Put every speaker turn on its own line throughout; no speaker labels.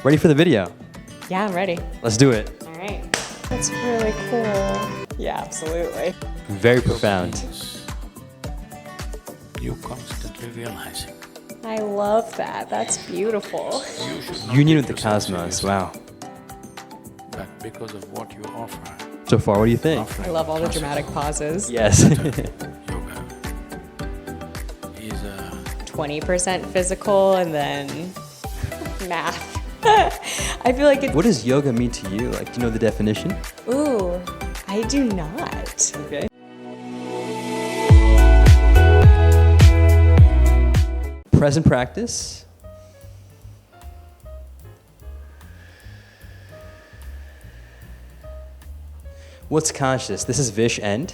Ready for the video?
Yeah, I'm ready.
Let's do it.
All right. That's really cool. Yeah, absolutely.
Very profound.
You constantly realizing.
I love that. That's beautiful.
You should not
Union
take
with the
yourself
cosmos.
seriously,
Wow.
But because of what you offer,
So far, what do you think?
offering
I love all the
classical
dramatic pauses.
Yes.
yoga is a
20% physical and then math. I feel like it's...
What does yoga mean to you? Like, do you know the definition?
Ooh, I do not.
Okay. Present practice. What's conscious? This is Vish and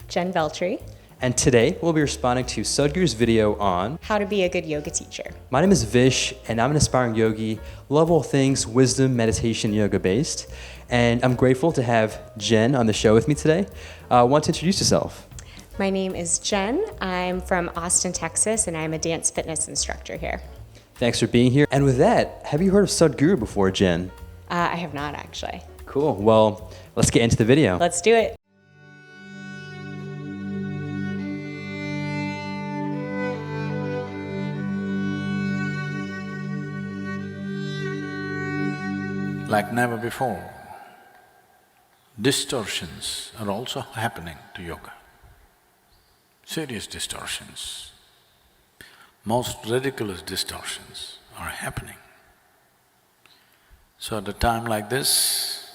Jen Veltri,
and today we'll be responding to Sadhguru's video on
how to be a good yoga teacher.
My name is Vish, and I'm an aspiring yogi, love all things wisdom, meditation, yoga based. And I'm grateful to have Jen on the show with me today. Want to introduce yourself?
My name is Jen. I'm from Austin, Texas, and I'm a dance fitness instructor here.
Thanks for being here. And with that, have you heard of Sadhguru before, Jen?
I have not actually.
Cool. Well, let's get into the video.
Let's do it.
like never before. Distortions are also happening to yoga. Serious distortions. Most ridiculous distortions are happening. So at a time like this,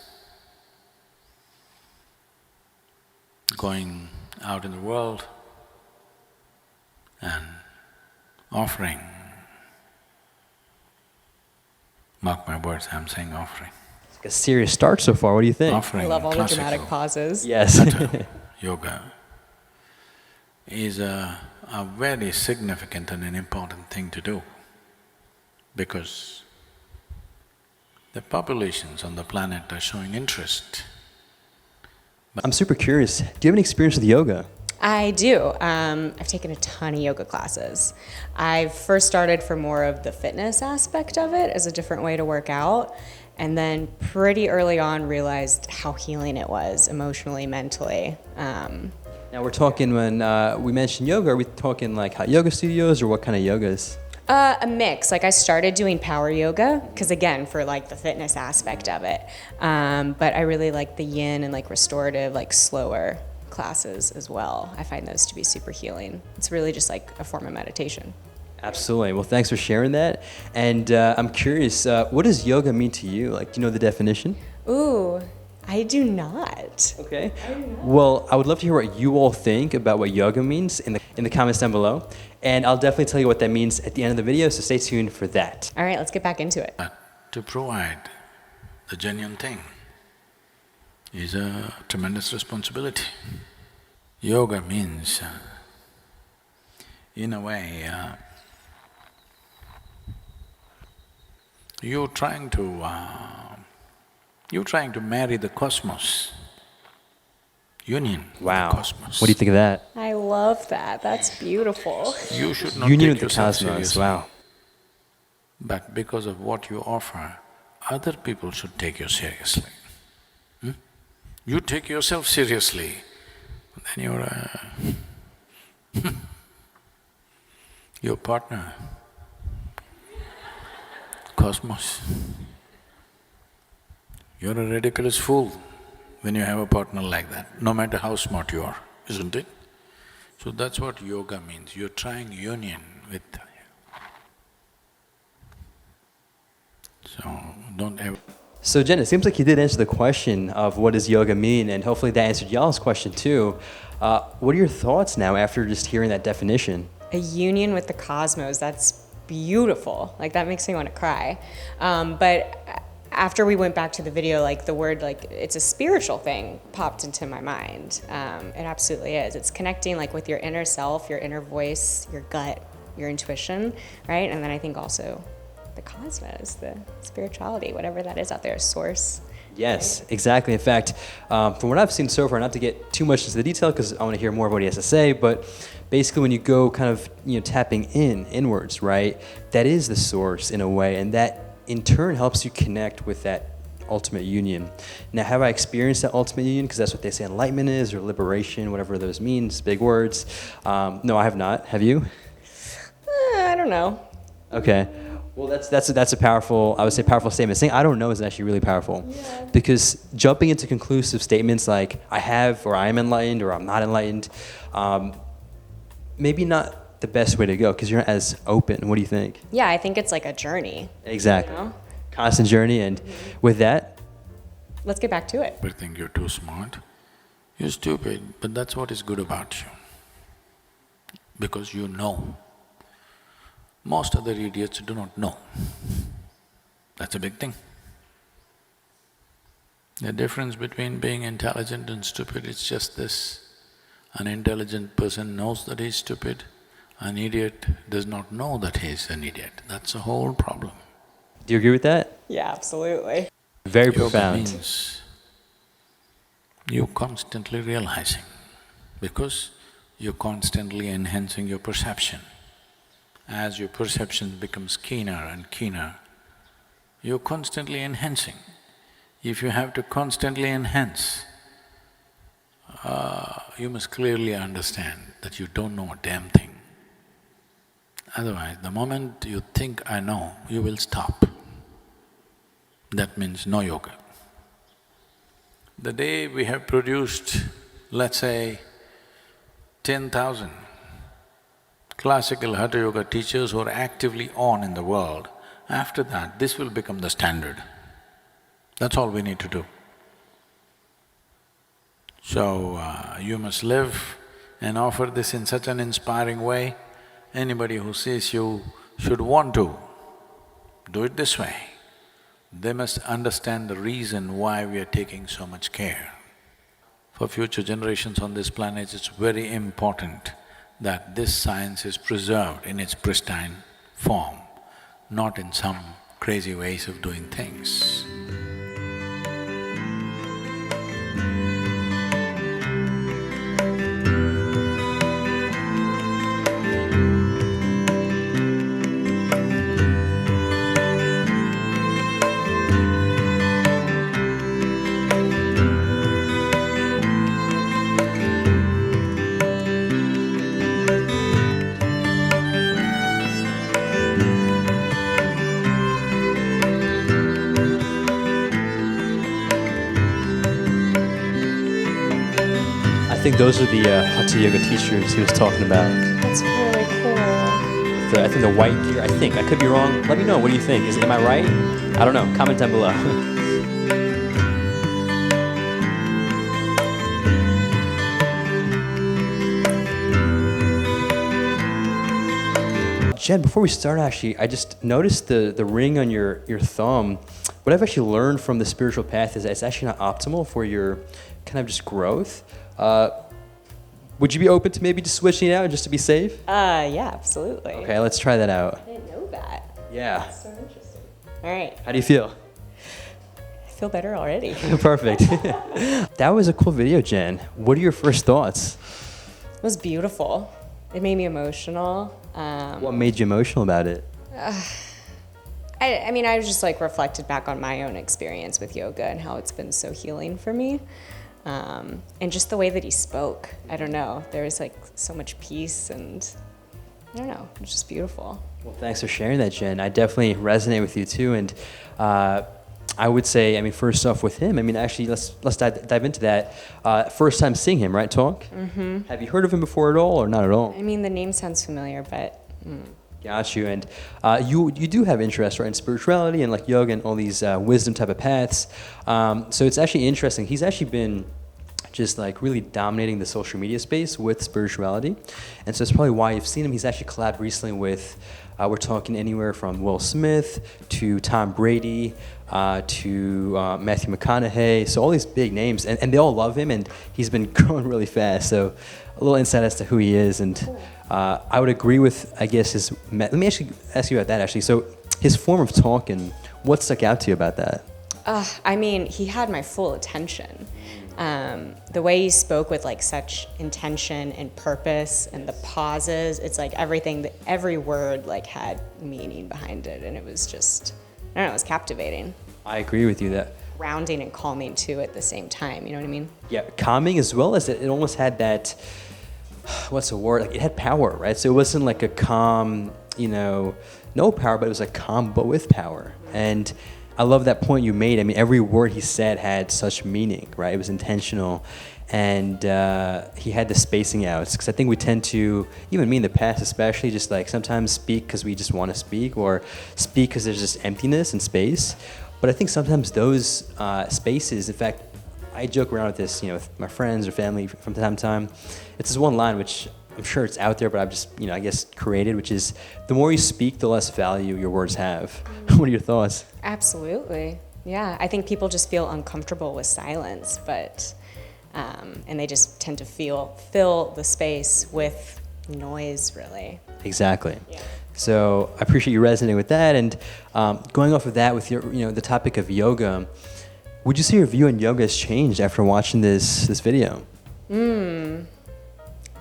going out in the world and offering, mark my words, I'm saying offering.
It's like a serious start so far. What do you think?
Offering
I love all the
classical
dramatic pauses.
Yes.
Hatha yoga is a very significant and an important thing to do, because the populations on the planet are showing interest.
I'm super curious. Do you have any experience with yoga?
I do. I've taken a ton of yoga classes. I first started for more of the fitness aspect of it as a different way to work out, and then pretty early on realized how healing it was emotionally, mentally.
Now we're talking, when we mention yoga, are we talking like hot yoga studios or what kind of yogas?
A mix. Like I started doing power yoga because, again, for like the fitness aspect of it. But I really like the yin and like restorative, like slower classes as well. I find those to be super healing. It's really just like a form of meditation.
Absolutely. Well, thanks for sharing that. And I'm curious, what does yoga mean to you? Like, do you know the definition?
Ooh, I do not.
Okay. Well, I would love to hear what you all think about what yoga means in the comments down below. And I'll definitely tell you what that means at the end of the video, so stay tuned for that.
All right, let's get back into it.
But to provide the genuine thing is a tremendous responsibility. Yoga means, in a way, you're trying to marry the cosmos, union with
Wow.
the cosmos.
What do you think of that?
I love that. That's beautiful.
You should not
Union
take
with the
yourself
cosmos.
seriously.
Wow.
But because of what you offer, other people should take you seriously. You take yourself seriously, then you're your partner, cosmos. You're a ridiculous fool when you have a partner like that, no matter how smart you are, isn't it? So that's what yoga means. You're trying union with… So don't ever…
So Jen, it seems like you did answer the question of what does yoga mean, and hopefully that answered y'all's question too. What are your thoughts now after just hearing that definition?
A union with the cosmos, that's beautiful. Like that makes me want to cry. But after we went back to the video, like the word, like it's a spiritual thing popped into my mind. It absolutely is. It's connecting like with your inner self, your inner voice, your gut, your intuition, right? And then I think also the cosmos, the spirituality, whatever that is out there, source.
Yes, exactly. In fact, from what I've seen so far, not to get too much into the detail because I want to hear more of what he has to say, but basically when you go kind of, tapping inwards, right, that is the source in a way, and that in turn helps you connect with that ultimate union. Now, have I experienced that ultimate union? Because that's what they say enlightenment is, or liberation, whatever those means, big words. No, I have not. Have you?
I don't know.
Okay. Well, that's a powerful, I would say powerful statement. Saying I don't know is actually really powerful.
Yeah.
Because jumping into conclusive statements like I have, or I am enlightened, or I'm not enlightened, maybe not the best way to go because you're not as open. What do you think?
Yeah, I think it's like a journey.
Exactly.
You know?
Constant journey. And with that,
let's get back to it.
You think you're too smart, you're stupid, but that's what is good about you. Because you know. Most other idiots do not know. That's a big thing. The difference between being intelligent and stupid is just this. An intelligent person knows that he's stupid, an idiot does not know that he's an idiot. That's the whole problem.
do you agree with that?
Yeah, absolutely.
Very
Yoga
profound.
means you're constantly realizing, because you're constantly enhancing your perception. As your perception becomes keener and keener, you're constantly enhancing. If you have to constantly enhance, you must clearly understand that you don't know a damn thing. Otherwise, the moment you think, I know, you will stop. That means no yoga. The day we have produced, let's say, 10,000 classical Hatha Yoga teachers who are actively on in the world, after that, this will become the standard. That's all we need to do. So, you must live and offer this in such an inspiring way. Anybody who sees you should want to do it this way. They must understand the reason why we are taking so much care. For future generations on this planet, it's very important that this science is preserved in its pristine form, not in some crazy ways of doing things.
I think those are the Hatha Yoga teachers he was talking about.
That's really cool.
I think the white gear, I could be wrong. Let me know, what do you think? Am I right? I don't know, comment down below. Jen, before we start actually, I just noticed the ring on your thumb. What I've actually learned from the spiritual path is that it's actually not optimal for your kind of just growth. Would you be open to maybe just switching it out just to be safe?
Yeah, absolutely.
Okay, let's try that out.
I didn't know that.
Yeah.
That's so interesting. All right,
How do you feel?
I feel better already.
Perfect. That was a cool video, Jen. What are your first thoughts?
It was beautiful. It made me emotional.
What made you emotional about it?
I mean, I just like reflected back on my own experience with yoga and how it's been so healing for me. And just the way that he spoke, I don't know, there was like so much peace and I don't know, it was just beautiful.
Well, thanks for sharing that, Jen. I definitely resonate with you too. And I would say, I mean, first off with him, I mean, actually, let's dive into that. First time seeing him, right, Talk? Mm-hmm. Have you heard of him before at all or not at all?
I mean, the name sounds familiar, but...
Got you. And you do have interest, right, in spirituality and like yoga and all these wisdom type of paths. So it's actually interesting. He's actually been just like really dominating the social media space with spirituality. And so it's probably why you've seen him. He's actually collabed recently with, we're talking anywhere from Will Smith to Tom Brady to Matthew McConaughey. So all these big names, and they all love him, and he's been growing really fast. So a little insight as to who he is. And I would agree with, I guess, his, let me actually ask you about that actually. So his form of talking, what stuck out to you about that?
I mean, he had my full attention. The way he spoke with like such intention and purpose, and the pauses, it's like everything, every word like had meaning behind it, and it was just I don't know, it was captivating.
I agree with you that.
Grounding and calming too at the same time, you know what I mean?
Yeah, calming as well as it almost had that, what's the word? Like it had power, right? So it wasn't like a calm, no power, but it was like calm but with power. And I love that point you made. I mean, every word he said had such meaning, right? It was intentional. And he had the spacing outs, because I think we tend to, even me in the past especially, just like sometimes speak because we just want to speak, or speak because there's just emptiness and space. But I think sometimes those spaces, in fact, I joke around with this, with my friends or family from time to time. It's this one line, which I'm sure it's out there, but I've just, I guess created, which is, the more you speak, the less value your words have. What are your thoughts?
Absolutely. Yeah, I think people just feel uncomfortable with silence, but, and they just tend to fill the space with noise, really.
Exactly.
Yeah.
So I appreciate you resonating with that, and going off of that with your, the topic of yoga, would you say your view on yoga has changed after watching this video?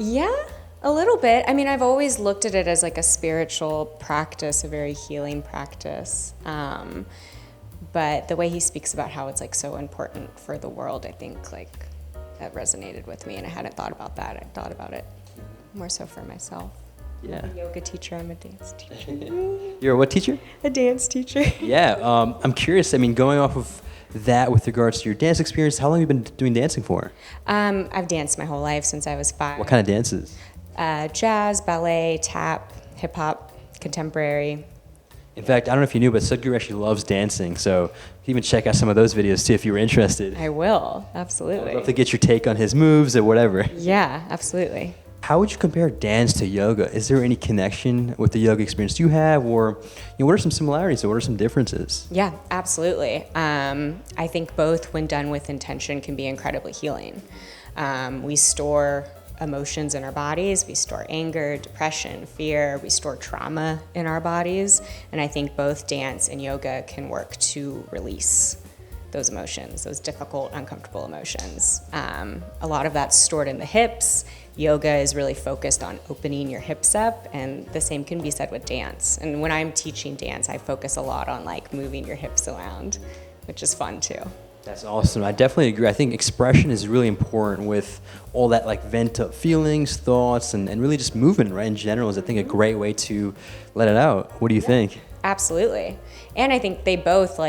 Yeah, a little bit. I mean, I've always looked at it as like a spiritual practice, a very healing practice. But the way he speaks about how it's like so important for the world, I think like that resonated with me, and I hadn't thought about that. I thought about it more so for myself.
Yeah.
I'm a yoga teacher, I'm a dance teacher.
You're a what teacher?
A dance teacher.
Yeah, I'm curious. I mean, going off of that with regards to your dance experience, how long have you been doing dancing for?
I've danced my whole life since I was 5.
What kind of dances?
Jazz, ballet, tap, hip hop, contemporary.
In fact, I don't know if you knew, but Sadhguru actually loves dancing, so you can even check out some of those videos too if you were interested.
I will, absolutely.
I'd love to get your take on his moves or whatever.
Yeah, absolutely.
How would you compare dance to yoga? Is there any connection with the yoga experience you have, or what are some similarities or what are some differences?
Yeah, absolutely. I think both, when done with intention, can be incredibly healing. We store emotions in our bodies. We store anger, depression, fear. We store trauma in our bodies. And I think both dance and yoga can work to release those emotions, those difficult, uncomfortable emotions. A lot of that's stored in the hips. Yoga is really focused on opening your hips up, and the same can be said with dance. And when I'm teaching dance, I focus a lot on like moving your hips around, which is fun too.
That's awesome. I definitely agree. I think expression is really important with all that like vent up feelings, thoughts, and really just movement, right, in general is I think a great way to let it out. What do you think?
Absolutely. And I think they both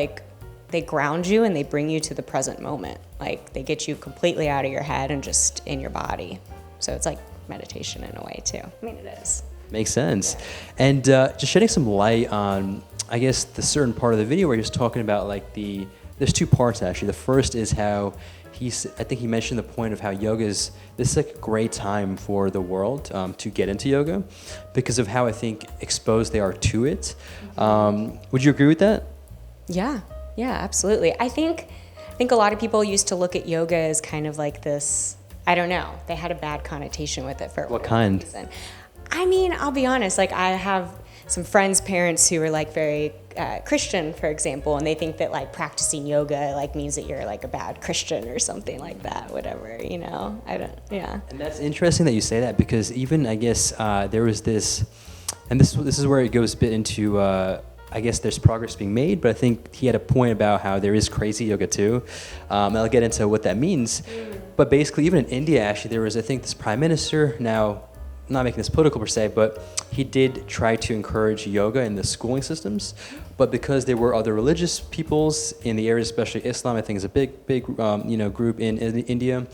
they ground you and they bring you to the present moment. Like they get you completely out of your head and just in your body. So it's like meditation in a way too. I mean, it is.
Makes sense. And just shedding some light on, I guess, the certain part of the video where he was talking about like there's 2 parts actually. The first is how I think he mentioned the point of how this is like a great time for the world to get into yoga because of how I think exposed they are to it. Would you agree with that?
Yeah, absolutely. I think a lot of people used to look at yoga as kind of like this, I don't know, they had a bad connotation with it for
what kind?
Reason. I mean, I'll be honest, like I have some friends' parents who are like very Christian, for example, and they think that like practicing yoga like means that you're like a bad Christian or something like that, whatever, yeah.
And that's interesting that you say that because even, I guess, there was this, and this is where it goes a bit into, I guess there's progress being made, but I think he had a point about how there is crazy yoga too. And I'll get into what that means. But basically, even in India, actually, there was, I think, this prime minister, now, I'm not making this political per se, but he did try to encourage yoga in the schooling systems. But because there were other religious peoples in the area, especially Islam, I think is a big group in India,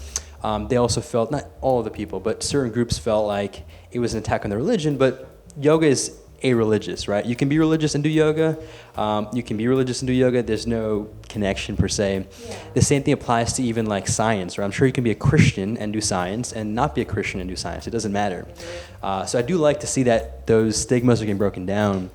they also felt, not all of the people, but certain groups felt like it was an attack on their religion, but yoga is a-religious, right? You can be religious and do yoga. You can be religious and do yoga. There's no connection per se. Yeah. The same thing applies to even like science, right? I'm sure you can be a Christian and do science and not be a Christian and do science. It doesn't matter. So I do like to see that those stigmas are getting broken down.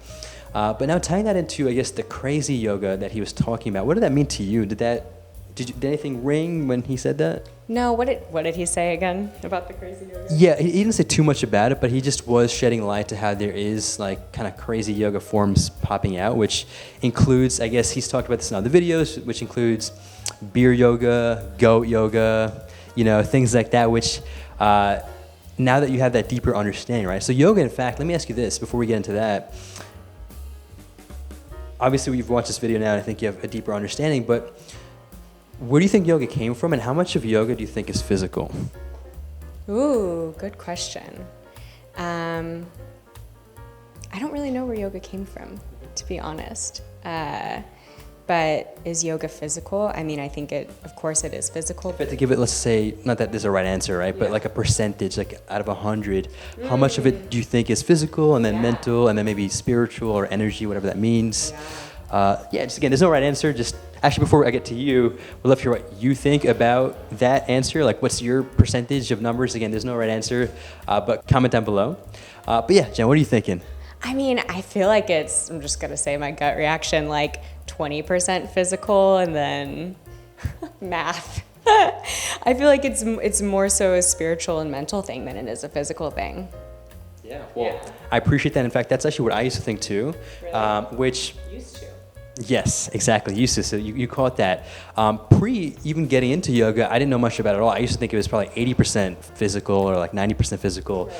But now tying that into, I guess, the crazy yoga that he was talking about, what did that mean to you? Did anything ring when he said that?
No, what did he say again about the crazy yoga?
Yeah, he didn't say too much about it, but he just was shedding light to how there is like kind of crazy yoga forms popping out, which includes, I guess he's talked about this in other videos, which includes beer yoga, goat yoga, things like that, which now that you have that deeper understanding, right? So yoga, in fact, let me ask you this before we get into that. obviously you've watched this video now and I think you have a deeper understanding, but where do you think yoga came from and how much of yoga do you think is physical?
Ooh, good question. I don't really know where yoga came from, to be honest. But is yoga physical? I mean, I think of course it is physical.
But to give it, let's say, not that there's a right answer, right? But like a percentage, like out of 100, how much of it do you think is physical and then mental and then maybe spiritual or energy, whatever that means? Just again, there's no right answer. Just actually, before I get to you, we'd love to hear what you think about that answer. Like, what's your percentage of numbers? Again, there's no right answer, but comment down below. But yeah, Jen, what are you thinking?
I mean, I feel like I'm just going to say my gut reaction, like 20% physical and then math. I feel like it's more so a spiritual and mental thing than it is a physical thing.
Yeah, well, I appreciate that. In fact, that's actually what I used to think too.
Really?
Which
Used to.
Yes, exactly. Used to. So you caught that. Pre even getting into yoga, I didn't know much about it at all. I used to think it was probably 80% physical or like 90% physical,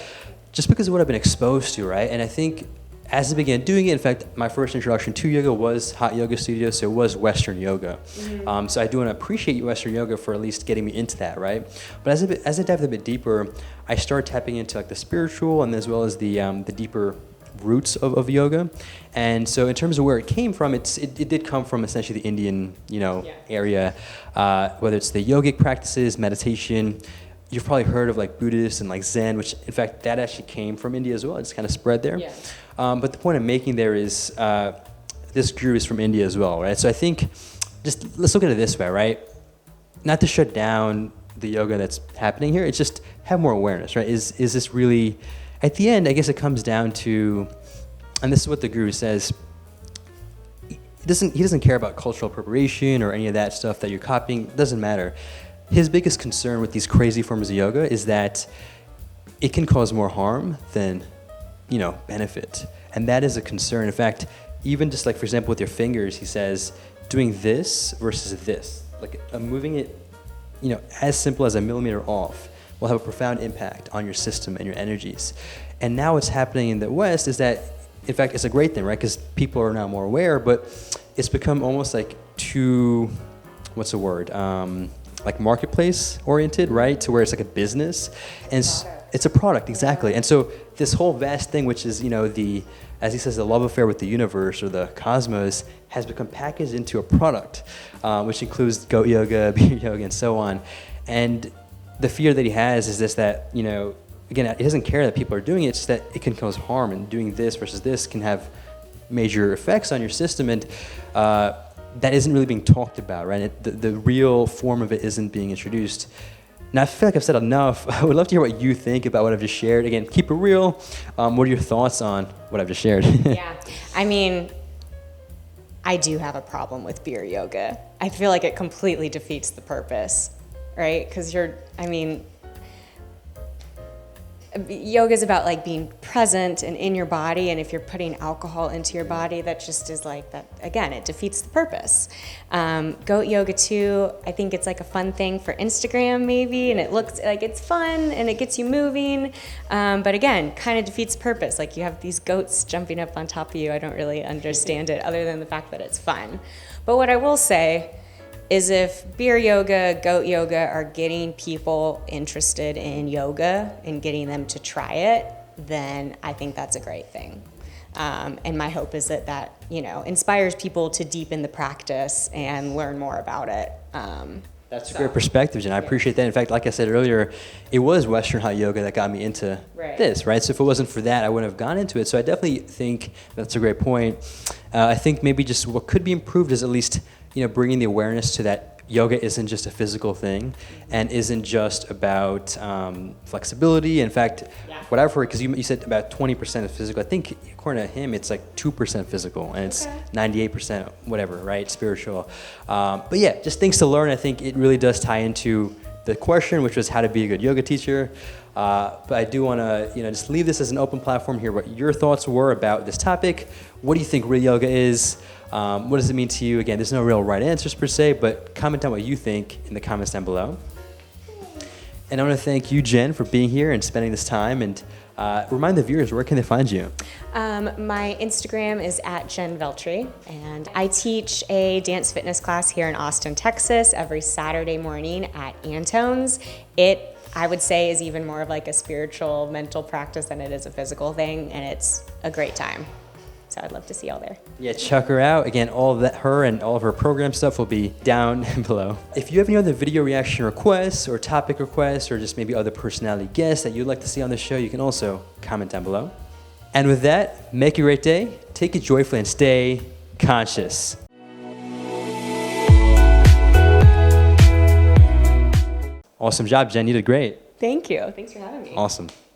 just because of what I've been exposed to, right? And I think as I began doing it, in fact, my first introduction to yoga was Hot Yoga Studio, so it was Western yoga. So I do want to appreciate Western yoga for at least getting me into that, right? But as I dived a bit deeper, I started tapping into like the spiritual and as well as the deeper roots of yoga. And so in terms of where it came from, it did come from essentially the Indian, area, whether it's the yogic practices, meditation. You've probably heard of like Buddhist and like Zen, which in fact that actually came from India as well. It's kind of spread there.
Yeah.
But the point I'm making there is this guru is from India as well, right? So I think just let's look at it this way, right? Not to shut down the yoga that's happening here. It's just have more awareness, right? Is this really, at the end, I guess it comes down to, and this is what the guru says, he doesn't care about cultural appropriation or any of that stuff that you're copying. It doesn't matter. His biggest concern with these crazy forms of yoga is that it can cause more harm than, benefit. And that is a concern. In fact, even just like, for example, with your fingers, he says, doing this versus this, like moving it, as simple as a millimeter off will have a profound impact on your system and your energies. And now what's happening in the West is that, in fact, it's a great thing, right? Because people are now more aware, but it's become almost like too, what's the word? Like marketplace oriented, right? To where it's like a business. And it's a product, exactly. And so this whole vast thing, which is, as he says, the love affair with the universe or the cosmos, has become packaged into a product, which includes goat yoga, beer yoga, and so on. And the fear that he has is this, that, again, he doesn't care that people are doing it, it's just that it can cause harm, and doing this versus this can have major effects on your system, and that isn't really being talked about, right? The real form of it isn't being introduced. Now, I feel like I've said enough. I would love to hear what you think about what I've just shared. Again, keep it real. What are your thoughts on what I've just shared?
Yeah, I mean, I do have a problem with beer yoga. I feel like it completely defeats the purpose, right? Because yoga is about like being present and in your body, and if you're putting alcohol into your body, that just is like that, again, it defeats the purpose. Goat yoga too, I think it's like a fun thing for Instagram maybe, and it looks like it's fun and it gets you moving, but again, kind of defeats the purpose. Like you have these goats jumping up on top of you. I don't really understand it other than the fact that it's fun. But what I will say is if beer yoga, goat yoga are getting people interested in yoga and getting them to try it, then I think that's a great thing. And my hope is that inspires people to deepen the practice and learn more about it.
That's a great perspective, Jen. I appreciate that. In fact, like I said earlier, it was Western hot yoga that got me into this, right? So if it wasn't for that, I wouldn't have gone into it. So I definitely think that's a great point. I think maybe just what could be improved is at least bringing the awareness to that yoga isn't just a physical thing and isn't just about flexibility. In fact, what I've heard, because you said about 20% is physical, I think according to him, it's like 2% physical and it's 98% whatever, right, spiritual. But yeah, just things to learn. I think it really does tie into the question, which was how to be a good yoga teacher. But I do want to, just leave this as an open platform here, what your thoughts were about this topic. What do you think real yoga is? What does it mean to you? Again, there's no real right answers per se, but comment down what you think in the comments down below. And I want to thank you, Jen, for being here and spending this time. And remind the viewers, where can they find you?
My Instagram is at Jen Veltri, and I teach a dance fitness class here in Austin, Texas, every Saturday morning at Antone's. It, I would say, is even more of like a spiritual, mental practice than it is a physical thing, and it's a great time. So I'd love to see y'all there.
Yeah, check her out. Again, all of that, her and all of her program stuff will be down below. If you have any other video reaction requests or topic requests or just maybe other personality guests that you'd like to see on the show, you can also comment down below. And with that, make a great day, take it joyfully, and stay conscious. Awesome job, Jen. You did great.
Thank you. Thanks for having me.
Awesome.